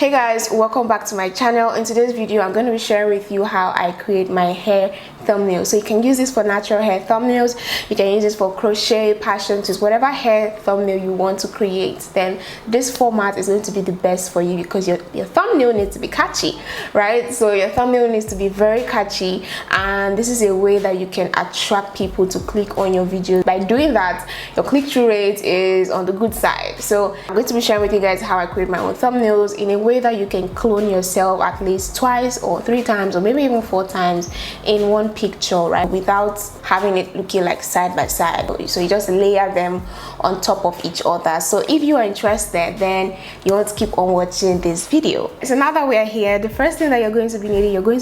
Hey guys, welcome back to my channel. In today's video I'm going to be sharing with you how I create my hair thumbnails. So you can use this for natural hair thumbnails, you can use this for crochet, passion twists, whatever hair thumbnail you want to create. Then this format is going to be the best for you because your thumbnail needs to be catchy, right? So your thumbnail needs to be very catchy, and this is a way that you can attract people to click on your videos. By doing that, your click-through rate is on the good side. So I'm going to be sharing with you guys how I create my own thumbnails in a way that you can clone yourself at least twice or 3 times or maybe even 4 times in one picture, right, without having it looking like side by side. So you just layer them on top of each other. So if you are interested, then you want to keep on watching this video. So now that we are here, the first thing that you're going to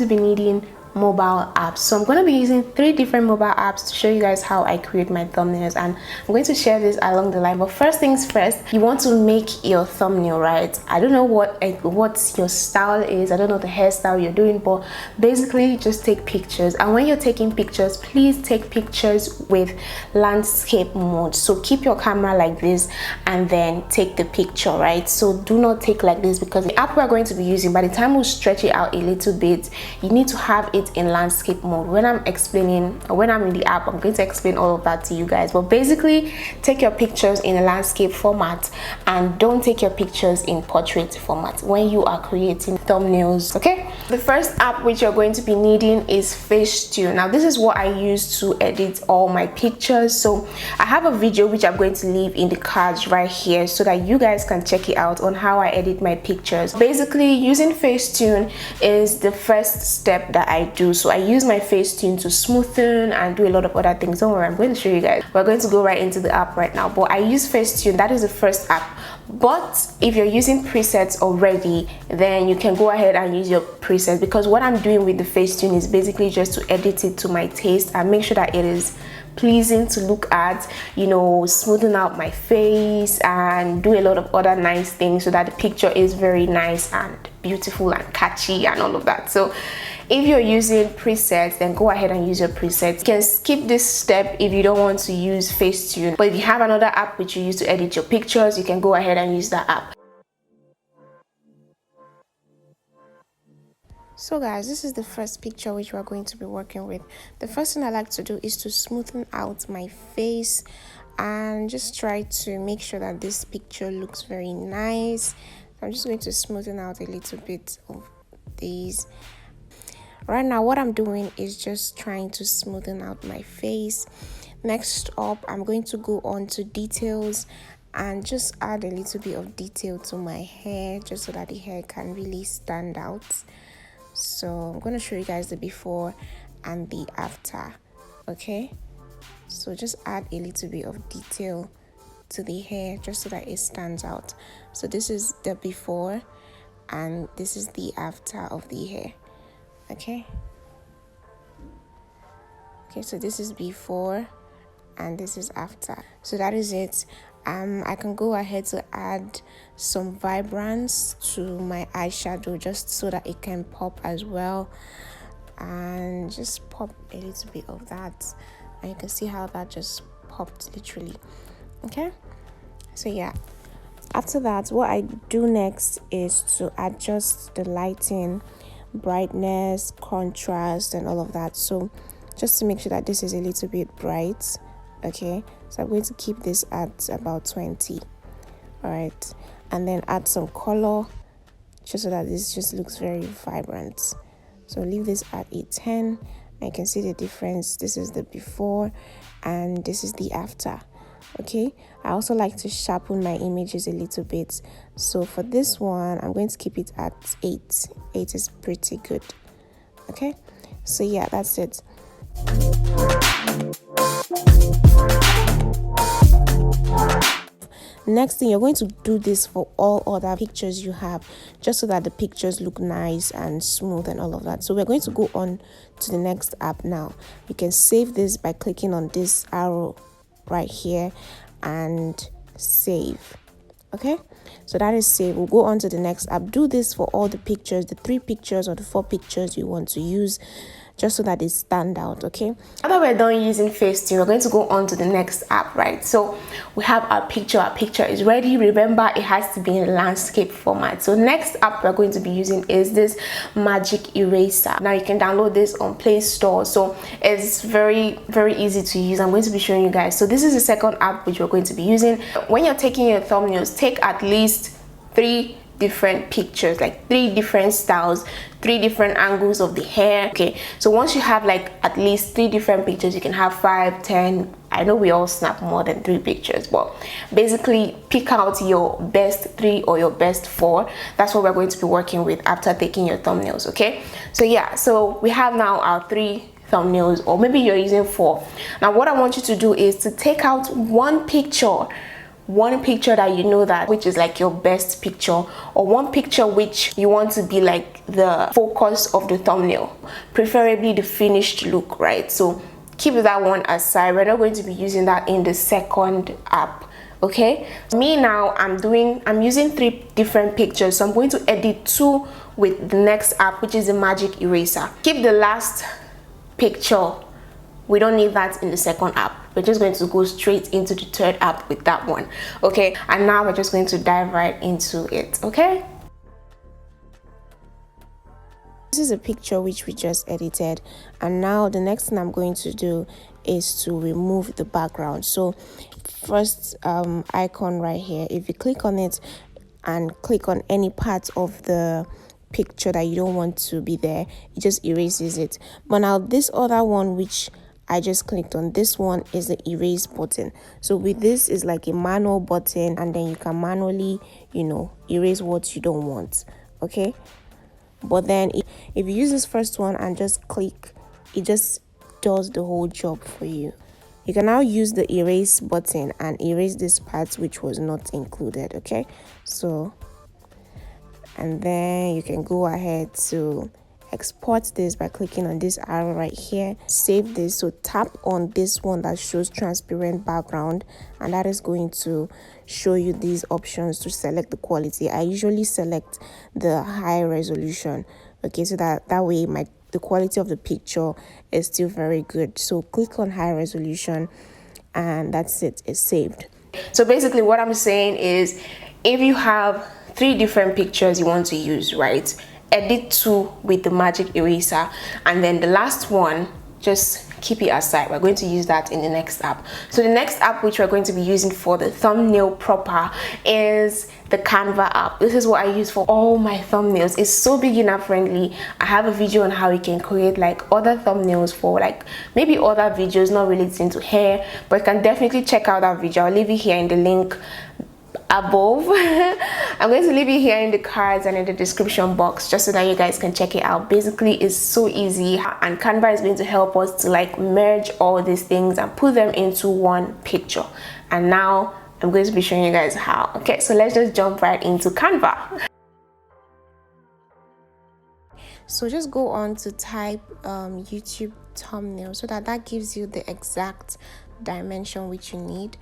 be needing mobile apps. So I'm going to be using 3 different mobile apps to show you guys how I create my thumbnails, and I'm going to share this along the line. But first things first, you want to make your thumbnail, right? I don't know what your style is, I don't know the hairstyle you're doing, but basically just take pictures. And when you're taking pictures, please take pictures with landscape mode. So keep your camera like this and then take the picture, right? So do not take like this, because the app we're going to be using, by the time we stretch it out a little bit, you need to have it in landscape mode. When I'm explaining, or when I'm in the app, I'm going to explain all of that to you guys. But basically, take your pictures in a landscape format and don't take your pictures in portrait format when you are creating thumbnails, okay? The first app which you're going to be needing is Facetune. Now this is what I use to edit all my pictures. So I have a video which I'm going to leave in the cards right here so that you guys can check it out on how I edit my pictures. Basically, using Facetune is the first step that I do. So I use my Facetune to smoothen and do a lot of other things. Don't worry, I'm going to show you guys. We're going to go right into the app right now, but I use Facetune. That is the first app. But if you're using presets already, then you can go ahead and use your presets, because what I'm doing with the Facetune is basically just to edit it to my taste and make sure that it is pleasing to look at, you know, smoothing out my face and do a lot of other nice things so that the picture is very nice and beautiful and catchy and all of that. So if you're using presets, then go ahead and use your presets. You can skip this step if you don't want to use Facetune, but if you have another app which you use to edit your pictures, you can go ahead and use that app. So guys, this is the first picture which we're going to be working with. The first thing I like to do is to smoothen out my face and just try to make sure that this picture looks very nice. I'm just going to smoothen out a little bit of these. Right now what I'm doing is just trying to smoothen out my face. Next up, I'm going to go on to details and just add a little bit of detail to my hair, just so that the hair can really stand out. So I'm going to show you guys the before and the after, okay? So just add a little bit of detail to the hair just so that it stands out. So this is the before and this is the after of the hair, okay? Okay, so this is before and this is after. So that is it. I can go ahead to add some vibrance to my eyeshadow just so that it can pop as well, and just pop a little bit of that, and you can see how that just popped literally, okay? So yeah, after that, what I do next is to adjust the lighting, brightness, contrast, and all of that. So just to make sure that this is a little bit bright, okay? So I'm going to keep this at about 20. All right, and then add some color just so that this just looks very vibrant. So leave this at a 10, and you can see the difference. This is the before and this is the after, okay? I also like to sharpen my images a little bit. So for this one, I'm going to keep it at 8. 8 is pretty good, okay? So yeah, that's it. Next thing, you're going to do this for all other pictures you have, just so that the pictures look nice and smooth and all of that. So we're going to go on to the next app now. You can save this by clicking on this arrow right here and save, okay? So that is save. We'll go on to the next app. Do this for all the pictures, the 3 pictures or the 4 pictures you want to use. just so that they stand out. Okay, now that we're done using Facetune, we're going to go on to the next app, right? So we have our picture is ready. Remember, it has to be in landscape format. So next app we're going to be using is this magic eraser. Now you can download this on Play Store, so it's very easy to use. I'm going to be showing you guys. So this is the second app which we're going to be using. When you're taking your thumbnails, take at least 3 different pictures, like 3 different styles, 3 different angles of the hair. Okay, so once you have like at least 3 different pictures, you can have 5, 10. I know we all snap more than 3 pictures, but basically pick out your best 3 or your best 4. That's what we're going to be working with after taking your thumbnails. Okay, so yeah, so we have now our 3 thumbnails, or maybe you're using 4. Now what I want you to do is to take out one picture that you know that which is like your best picture, or one picture which you want to be like the focus of the thumbnail, preferably the finished look, right? So keep that one aside. We're not going to be using that in the second app. Okay, me now I'm using 3 different pictures, so I'm going to edit 2 with the next app, which is the magic eraser. Keep the last picture, we don't need that in the second app. We're just going to go straight into the third app with that one. Okay, and now we're just going to dive right into it. Okay, this is a picture which we just edited, and now the next thing I'm going to do is to remove the background. So first icon right here, if you click on it and click on any part of the picture that you don't want to be there, it just erases it. But now this other one which I just clicked on, this one is the erase button. So with this is like a manual button, and then you can manually, you know, erase what you don't want. Okay, but then if you use this first one and just click, it just does the whole job for you. You can now use the erase button and erase this part which was not included. Okay, so and then you can go ahead to export this by clicking on this arrow right here. Save this, so tap on this one that shows transparent background, and that is going to show you these options to select the quality. I usually select the high resolution, okay, so that way the quality of the picture is still very good. So click on high resolution, and that's it, it's saved. So basically what I'm saying is, if you have 3 different pictures you want to use, right, edit 2 with the magic eraser, and then the last one just keep it aside. We're going to use that in the next app. So the next app which we're going to be using for the thumbnail proper is the Canva app. This is what I use for all my thumbnails. It's so beginner friendly. I have a video on how you can create like other thumbnails for like maybe other videos not relating to hair, but you can definitely check out that video. I'll leave it here in the link above. I'm going to leave it here in the cards and in the description box, just so that you guys can check it out. Basically, it's so easy, and Canva is going to help us to like merge all these things and put them into one picture. And now I'm going to be showing you guys how. Okay, so let's just jump right into Canva. So just go on to type YouTube thumbnail, so that gives you the exact dimension which you need.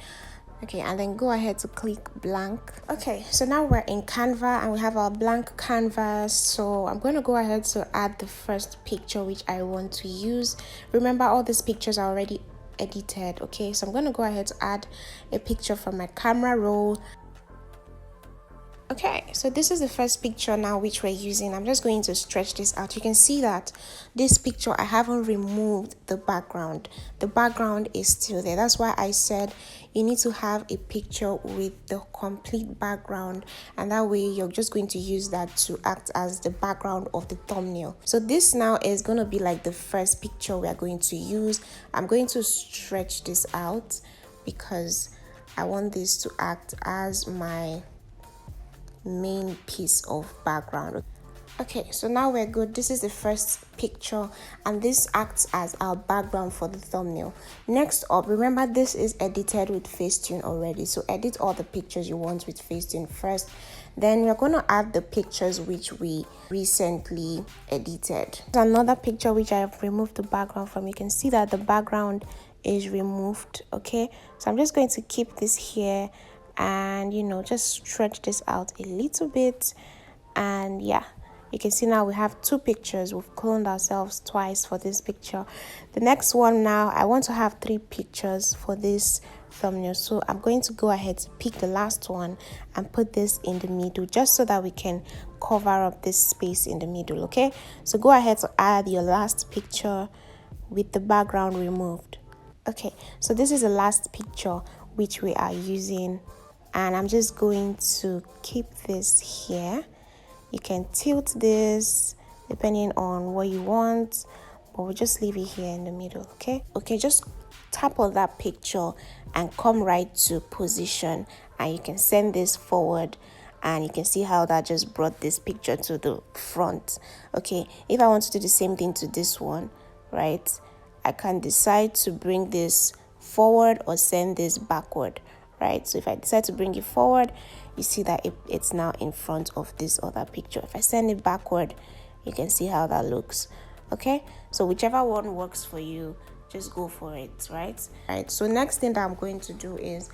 Okay, and then go ahead to click blank. Okay, so now we're in Canva and we have our blank canvas. So I'm going to go ahead to add the first picture which I want to use. Remember, all these pictures are already edited. Okay, so I'm going to go ahead to add a picture from my camera roll. Okay, so this is the first picture now which we're using. I'm just going to stretch this out. You can see that this picture, I haven't removed the background. The background is still there. That's why I said you need to have a picture with the complete background, and that way you're just going to use that to act as the background of the thumbnail. So this now is going to be like the first picture we are going to use. I'm going to stretch this out because I want this to act as my main piece of background. Okay, so now we're good. This is the first picture, and this acts as our background for the thumbnail. Next up, remember this is edited with Facetune already, so edit all the pictures you want with Facetune first. Then we're going to add the pictures which we recently edited. There's another picture which I have removed the background from. You can see that the background is removed. Okay, so I'm just going to keep this here and, you know, just stretch this out a little bit, and yeah, You can see now we have two pictures. We've cloned ourselves twice for this picture. The next one now, I want to have 3 pictures for this thumbnail. So I'm going to go ahead to pick the last one and put this in the middle, just so that we can cover up this space in the middle, okay? So go ahead to add your last picture with the background removed. Okay, so this is the last picture which we are using, and I'm just going to keep this here. You can tilt this depending on what you want, but we'll just leave it here in the middle, okay? Okay, just tap on that picture and come right to position, and you can send this forward, and you can see how that just brought this picture to the front. Okay, if I want to do the same thing to this one, right, I can decide to bring this forward or send this backward, right? So if I decide to bring it forward, you see that it's now in front of this other picture. If I send it backward, you can see how that looks. Okay, so whichever one works for you, just go for it, right? So next thing that I'm going to do is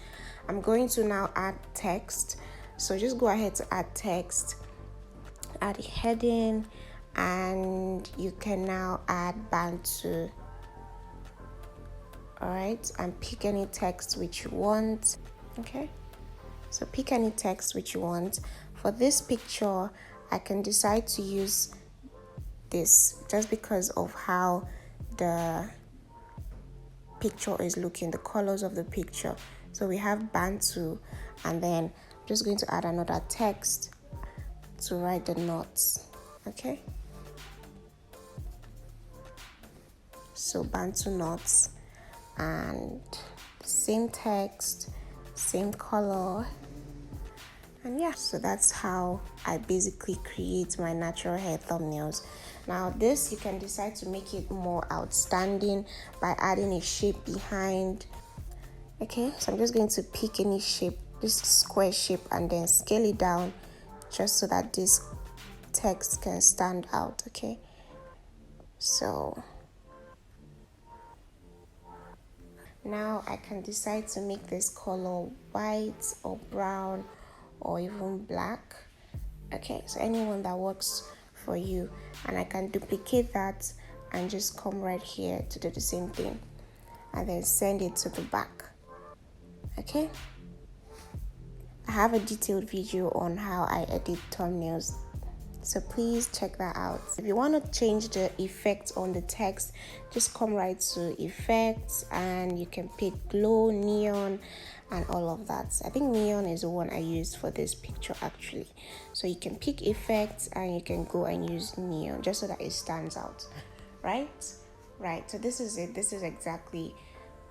I'm going to now add text. So just go ahead to add text, add a heading, and you can now add Bantu. All right, and pick any text which you want. Okay, so pick any text which you want. For this picture, I can decide to use this just because of how the picture is looking, the colors of the picture. So we have Bantu, and then I'm just going to add another text to write the notes. Okay, so Bantu notes, and same text, same color, and yeah, so that's how I basically create my natural hair thumbnails. Now this, you can decide to make it more outstanding by adding a shape behind. Okay, so I'm just going to pick any shape, this square shape, and then scale it down just so that this text can stand out. Okay, so now I can decide to make this color white or brown or even black. Okay, so anyone that works for you, and I can duplicate that and just come right here to do the same thing, and then send it to the back. Okay, I have a detailed video on how I edit thumbnails, so please check that out. If you want to change the effect on the text, just come right to effects, and you can pick glow, neon, and all of that. I think neon is the one I used for this picture actually. So you can pick effects and you can go and use neon just so that it stands out, right? So this is it. This is exactly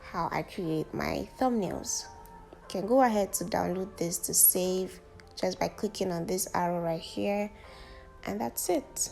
how I create my thumbnails. You can go ahead to download this to save just by clicking on this arrow right here, and that's it.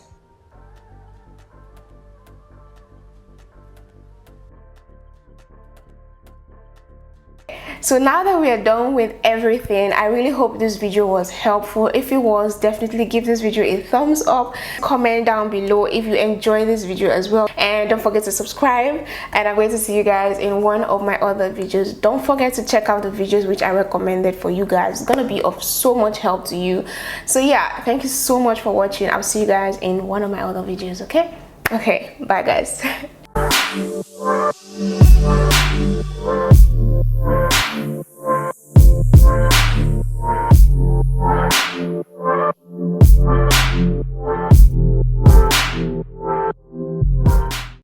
So now that we are done with everything, I really hope this video was helpful. If it was, definitely give this video a thumbs up. Comment down below if you enjoyed this video as well, and don't forget to subscribe, and I'm going to see you guys in one of my other videos. Don't forget to check out the videos which I recommended for you guys. It's gonna be of so much help to you. So yeah, thank you so much for watching. I'll see you guys in one of my other videos. Okay, bye guys.